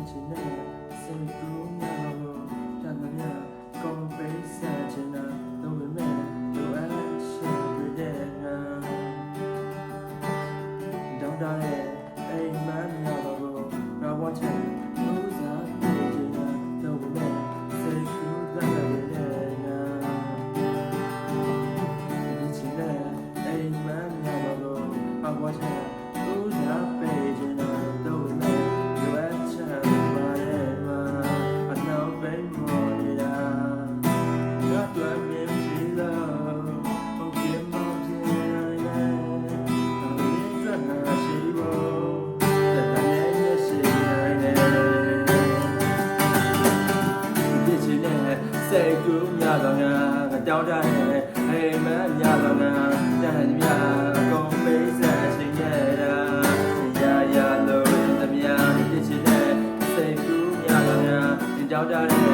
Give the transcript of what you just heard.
ချင်တဲ့စိတ်ကူးများလို့တန်မြတ်ကောင်းပေးစားချင်တာတော့ဝေမဲ့လိုအပ်ချက်တွေတဲ့ငါတောင်းတတဲ့အိမ်မများလို့တော့ဝချင်ဦးစားပေးချင်တာတော့ဝေမဲ့စိတ်ကူးသားတွေတဲ့ငါဒီချင်တဲ့အိမ်မများလို့တော့ဝချင်ဦးစားပေးချင်တာတော့ဝေမဲ့စိတ်ကူးများတော့ငါတောင်းတတဲ့အိမ်မများတော့ငါတန်မြတ်အကုန်ပေးစားချင်ရတာရလို့တမယာဖြစ်ချင်တဲ့စိတ်ကူးများတော့ငါတောင်းတတဲ့